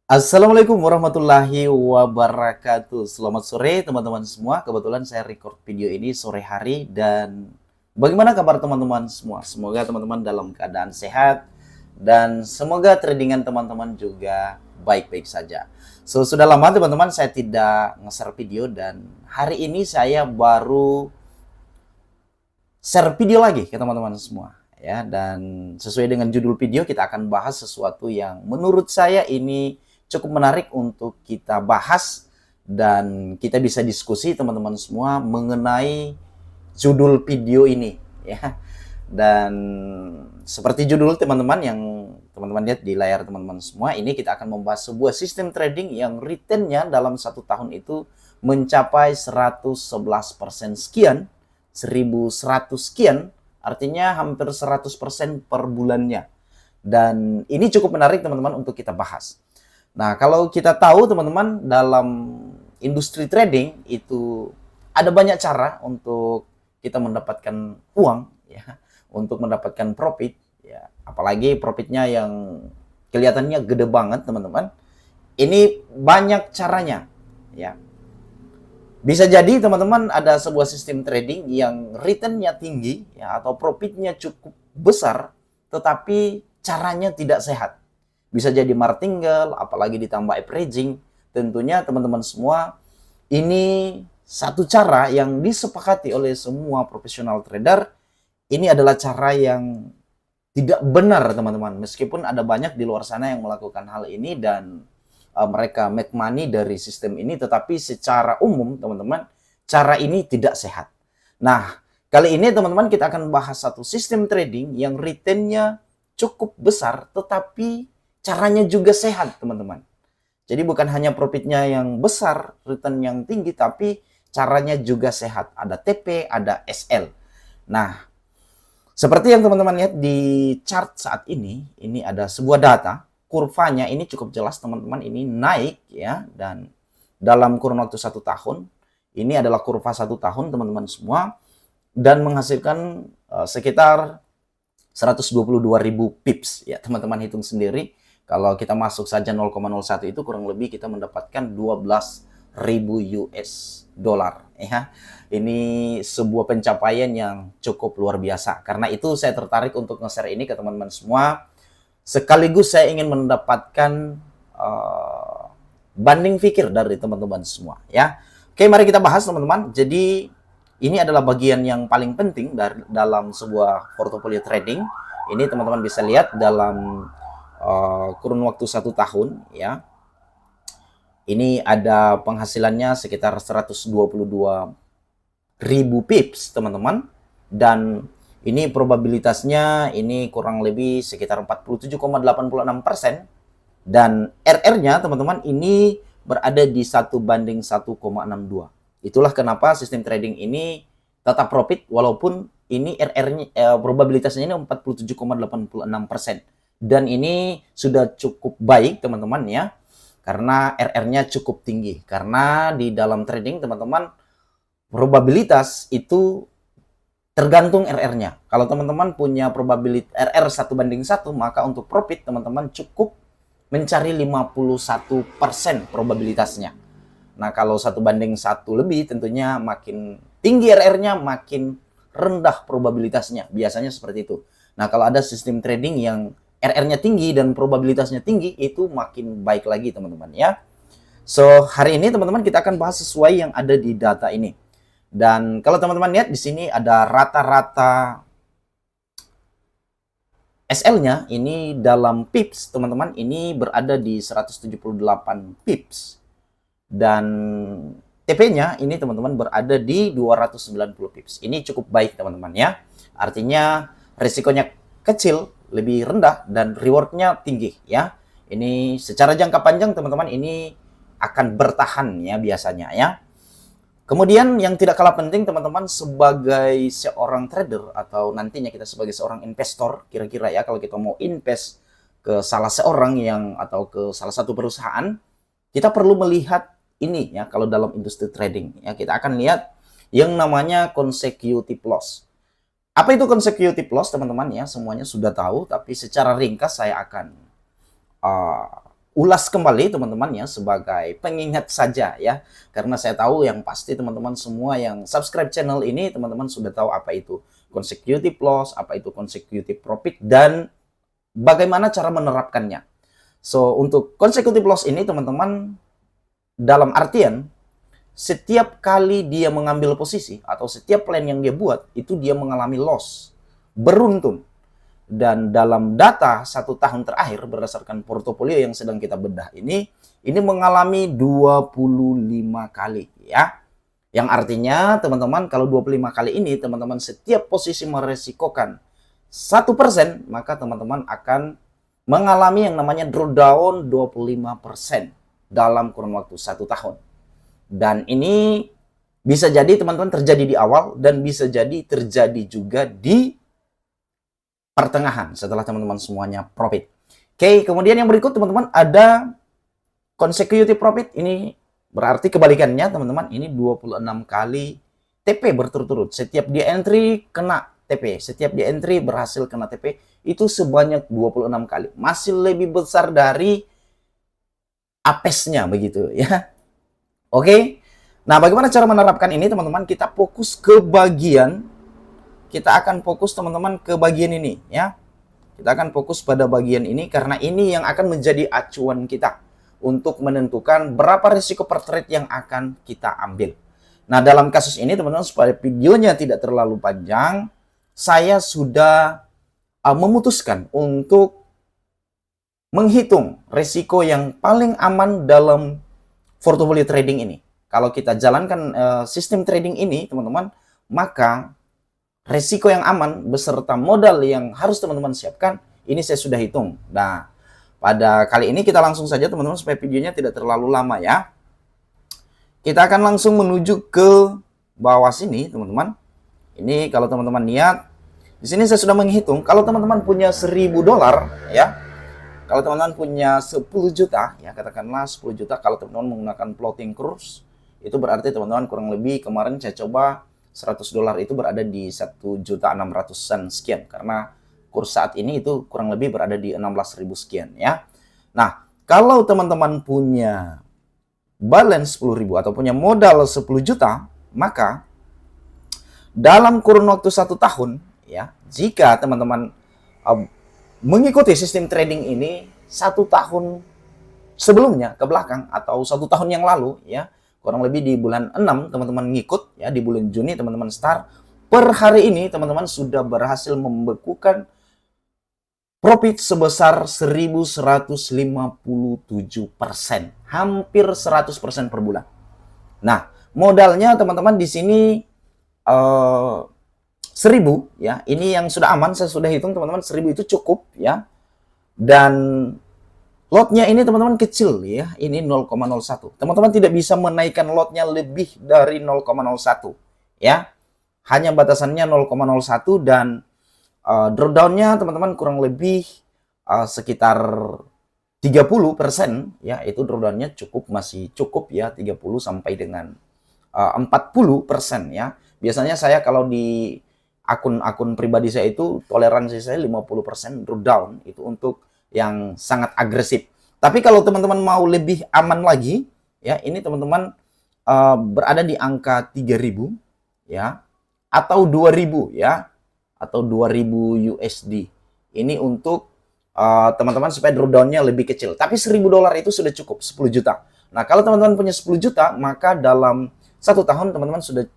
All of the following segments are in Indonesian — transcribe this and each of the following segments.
Assalamualaikum warahmatullahi wabarakatuh. Selamat sore teman-teman semua. Kebetulan saya record video ini sore hari dan bagaimana kabar teman-teman semua? Semoga teman-teman dalam keadaan sehat dan semoga tradingan teman-teman juga baik-baik saja. Sudah lama teman-teman saya tidak nge-share video dan hari ini saya baru share video lagi ke teman-teman semua. Ya, dan sesuai dengan judul video kita akan bahas sesuatu yang menurut saya ini cukup menarik untuk kita bahas dan kita bisa diskusi teman-teman semua mengenai judul video ini ya. Dan seperti judul teman-teman yang teman-teman lihat di layar teman-teman semua, ini kita akan membahas sebuah sistem trading yang returnnya dalam satu tahun itu mencapai 111% sekian, 1100 sekian, artinya hampir 100% per bulannya. Dan ini cukup menarik teman-teman untuk kita bahas. Nah, kalau kita tahu teman-teman dalam industri trading itu ada banyak cara untuk kita mendapatkan uang ya, untuk mendapatkan profit ya, apalagi profitnya yang kelihatannya gede banget teman-teman. Ini banyak caranya ya. Bisa jadi teman-teman ada sebuah sistem trading yang returnnya tinggi ya, atau profitnya cukup besar, tetapi caranya tidak sehat. Bisa jadi martingale, apalagi ditambah averaging. Tentunya teman-teman semua, ini satu cara yang disepakati oleh semua profesional trader. Ini adalah cara yang tidak benar teman-teman. Meskipun ada banyak di luar sana yang melakukan hal ini dan mereka make money dari sistem ini, tetapi secara umum teman-teman cara ini tidak sehat. Nah, kali ini teman-teman kita akan bahas satu sistem trading yang returnnya cukup besar tetapi caranya juga sehat teman-teman. Jadi bukan hanya profitnya yang besar, return yang tinggi, tapi caranya juga sehat. Ada TP, ada SL. Nah, seperti yang teman-teman lihat di chart saat ini ada sebuah data, kurvanya ini cukup jelas teman-teman, ini naik ya, dan dalam kurun waktu 1 tahun, ini adalah kurva 1 tahun teman-teman semua, dan menghasilkan sekitar 122.000 pips ya, teman-teman hitung sendiri. Kalau kita masuk saja 0,01 itu kurang lebih kita mendapatkan 12.000 US dollar ya. Ini sebuah pencapaian yang cukup luar biasa. Karena itu saya tertarik untuk nge-share ini ke teman-teman semua. Sekaligus saya ingin mendapatkan banding fikir dari teman-teman semua ya. Oke, mari kita bahas teman-teman. Jadi ini adalah bagian yang paling penting dalam sebuah portofolio trading. Ini teman-teman bisa lihat dalam kurun waktu 1 tahun ya. Ini ada penghasilannya sekitar 122.000 pips teman-teman, dan ini probabilitasnya ini kurang lebih sekitar 47,86%, dan RR-nya teman-teman ini berada di 1:1,62. Itulah kenapa sistem trading ini tetap profit walaupun ini RR-nya probabilitasnya ini 47,86%, dan ini sudah cukup baik teman-teman ya, karena RR-nya cukup tinggi. Karena di dalam trading teman-teman, probabilitas itu tergantung RR-nya. Kalau teman-teman punya probabilitas RR 1:1, maka untuk profit teman-teman cukup mencari 51% probabilitasnya. Nah, kalau 1:1 lebih tentunya makin tinggi RR-nya, makin rendah probabilitasnya. Biasanya seperti itu. Nah, kalau ada sistem trading yang RR-nya tinggi dan probabilitasnya tinggi, itu makin baik lagi teman-teman ya. So, hari ini teman-teman kita akan bahas sesuai yang ada di data ini. Dan kalau teman-teman lihat di sini ada rata-rata SL-nya ini dalam pips teman-teman, ini berada di 178 pips. Dan TP-nya ini teman-teman berada di 290 pips. Ini cukup baik teman-teman ya. Artinya risikonya kecil, lebih rendah, dan rewardnya tinggi ya. Ini secara jangka panjang teman-teman ini akan bertahan ya biasanya ya. Kemudian yang tidak kalah penting teman-teman, sebagai seorang trader atau nantinya kita sebagai seorang investor, kira-kira ya, kalau kita mau invest ke salah seorang yang atau ke salah satu perusahaan, kita perlu melihat ini ya. Kalau dalam industri trading ya, kita akan lihat yang namanya consecutive loss. Apa itu consecutive loss teman-teman ya? Semuanya sudah tahu, tapi secara ringkas saya akan uh, ulas kembali teman-teman ya, sebagai pengingat saja ya. Karena saya tahu yang pasti teman-teman semua yang subscribe channel ini, teman-teman sudah tahu apa itu consecutive loss, apa itu consecutive profit, dan bagaimana cara menerapkannya. So, untuk consecutive loss ini teman-teman, dalam artian setiap kali dia mengambil posisi atau setiap plan yang dia buat, itu dia mengalami loss beruntun. Dan dalam data 1 tahun terakhir berdasarkan portofolio yang sedang kita bedah ini mengalami 25 kali ya. Yang artinya teman-teman, kalau 25 kali ini teman-teman setiap posisi meresikokan 1%, maka teman-teman akan mengalami yang namanya drawdown 25% dalam kurun waktu 1 tahun. Dan ini bisa jadi teman-teman terjadi di awal dan bisa jadi terjadi juga di pertengahan setelah teman-teman semuanya profit. Oke, kemudian yang berikut teman-teman ada consecutive profit. Ini berarti kebalikannya teman-teman, ini 26 kali TP berturut-turut. Setiap dia entry kena TP, setiap dia entry berhasil kena TP, itu sebanyak 26 kali. Masih lebih besar dari apesnya begitu ya. Oke. Nah, bagaimana cara menerapkan ini teman-teman? Kita fokus ke bagian, kita akan fokus teman-teman ke bagian ini ya. Kita akan fokus pada bagian ini karena ini yang akan menjadi acuan kita untuk menentukan berapa risiko per trade yang akan kita ambil. Nah, dalam kasus ini teman-teman, supaya videonya tidak terlalu panjang, saya sudah memutuskan untuk menghitung risiko yang paling aman dalam portfolio trading ini. Kalau kita jalankan sistem trading ini, teman-teman, maka risiko yang aman beserta modal yang harus teman-teman siapkan, ini saya sudah hitung. Nah, pada kali ini kita langsung saja teman-teman, supaya videonya tidak terlalu lama ya. Kita akan langsung menuju ke bawah sini, teman-teman. Ini kalau teman-teman lihat, di sini saya sudah menghitung. Kalau teman-teman punya $1.000 ya, kalau teman-teman punya 10 juta, ya katakanlah 10 juta, kalau teman-teman menggunakan floating course, itu berarti teman-teman kurang lebih kemarin saya coba $100 itu berada di 1.600.000 sekian. Karena kurs saat ini itu kurang lebih berada di 16.000 sekian ya. Nah, kalau teman-teman punya balance 10.000 atau punya modal 10 juta, maka dalam kurun waktu 1 tahun, ya, jika teman-teman mengikuti sistem trading ini 1 tahun sebelumnya ke belakang atau 1 tahun yang lalu, ya, kurang lebih di bulan 6 teman-teman ngikut, ya, di bulan Juni teman-teman start, per hari ini teman-teman sudah berhasil membekukan profit sebesar 1.157%, hampir 100% per bulan. Nah, modalnya teman-teman di sini 1.000 ya. Ini yang sudah aman, saya sudah hitung teman-teman, 1.000 itu cukup ya. Dan lotnya ini teman-teman kecil ya, ini 0,01. Teman-teman tidak bisa menaikkan lotnya lebih dari 0,01 ya. Hanya batasannya 0,01 dan drawdownnya teman-teman kurang lebih sekitar 30% ya, itu drawdownnya cukup, masih cukup ya, 30 sampai dengan 40% ya. Biasanya saya kalau di akun-akun pribadi saya itu toleransi saya 50% drawdown, itu untuk yang sangat agresif. Tapi kalau teman-teman mau lebih aman lagi ya, ini teman-teman berada di angka 3.000 ya, atau 2.000 ya, atau 2.000 USD. Ini untuk teman-teman supaya drawdownnya lebih kecil. Tapi $1.000 itu sudah cukup, 10 juta. Nah, kalau teman-teman punya 10 juta, maka dalam 1 tahun teman-teman sudah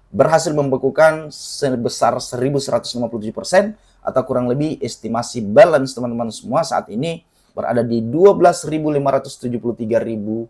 berhasil membekukan sebesar 1.157%, atau kurang lebih estimasi balance teman-teman semua saat ini berada di 12.573.000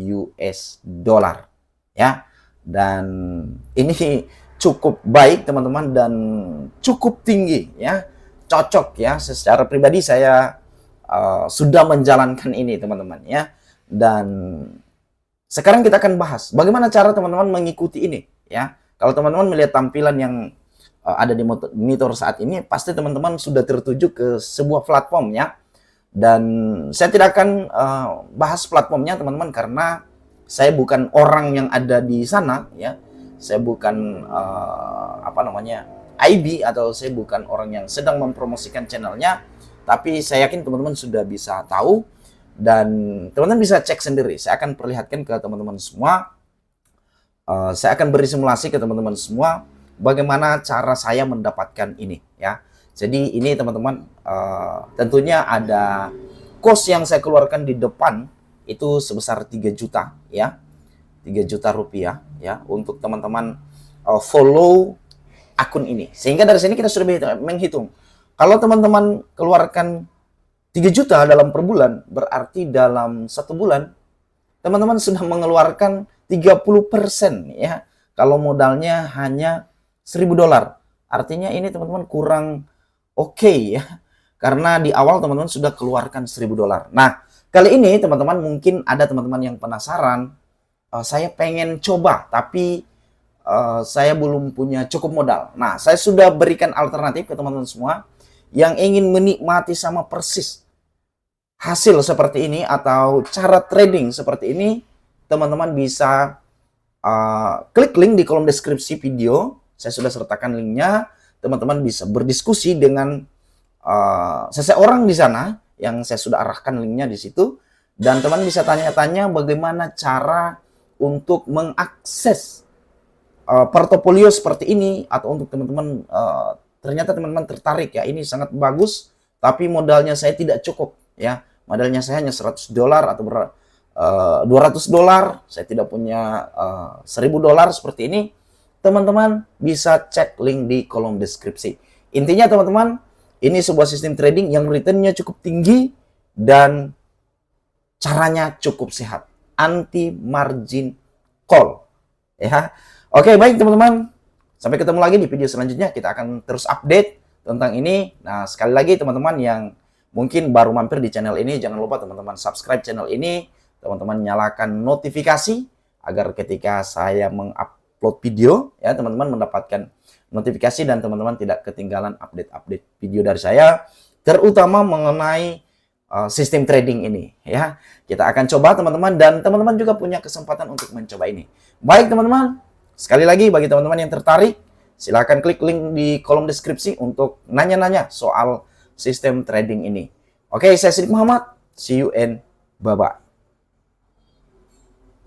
US dollar ya. Dan ini cukup baik teman-teman dan cukup tinggi ya, cocok ya. Secara pribadi saya sudah menjalankan ini teman-teman ya. Dan sekarang kita akan bahas bagaimana cara teman-teman mengikuti ini ya. Kalau teman-teman melihat tampilan yang ada di monitor saat ini, pasti teman-teman sudah tertuju ke sebuah platform ya. Dan saya tidak akan bahas platformnya teman-teman, karena saya bukan orang yang ada di sana ya. Saya bukan IB, atau saya bukan orang yang sedang mempromosikan channelnya. Tapi saya yakin teman-teman sudah bisa tahu dan teman-teman bisa cek sendiri. Saya akan perlihatkan ke teman-teman semua. Saya akan beri simulasi ke teman-teman semua bagaimana cara saya mendapatkan ini ya. Jadi ini teman-teman, tentunya ada cost yang saya keluarkan di depan itu sebesar 3 juta ya. 3 juta rupiah ya untuk teman-teman follow akun ini. Sehingga dari sini kita sudah menghitung. Kalau teman-teman keluarkan 3 juta dalam per bulan, berarti dalam 1 bulan teman-teman sudah mengeluarkan 30% ya. Kalau modalnya hanya $1.000. Artinya ini teman-teman kurang oke ya. Karena di awal teman-teman sudah keluarkan $1.000. Nah, kali ini teman-teman mungkin ada teman-teman yang penasaran, saya pengen coba tapi saya belum punya cukup modal. Nah, saya sudah berikan alternatif ke teman-teman semua yang ingin menikmati sama persis hasil seperti ini atau cara trading seperti ini. Teman-teman bisa klik link di kolom deskripsi video. Saya sudah sertakan linknya. Teman-teman bisa berdiskusi dengan seseorang di sana yang saya sudah arahkan linknya di situ. Dan teman bisa tanya-tanya bagaimana cara untuk mengakses portofolio seperti ini, atau untuk teman-teman ternyata teman-teman tertarik ya, ini sangat bagus tapi modalnya saya tidak cukup ya, modalnya saya hanya $100 atau $200, saya tidak punya $1.000 seperti ini. Teman-teman bisa cek link di kolom deskripsi. Intinya teman-teman, ini sebuah sistem trading yang returnnya cukup tinggi dan caranya cukup sehat, anti margin call ya. Oke, baik teman-teman, sampai ketemu lagi di video selanjutnya. Kita akan terus update tentang ini. Nah, sekali lagi teman-teman yang mungkin baru mampir di channel ini, jangan lupa teman-teman subscribe channel ini, teman-teman nyalakan notifikasi agar ketika saya mengupload video ya, teman-teman mendapatkan notifikasi dan teman-teman tidak ketinggalan update-update video dari saya, terutama mengenai sistem trading ini ya. Kita akan coba teman-teman, dan teman-teman juga punya kesempatan untuk mencoba ini. Baik teman-teman, sekali lagi bagi teman-teman yang tertarik, silahkan klik link di kolom deskripsi untuk nanya-nanya soal sistem trading ini. Oke, saya Sidik Muhammad, see you and bye-bye.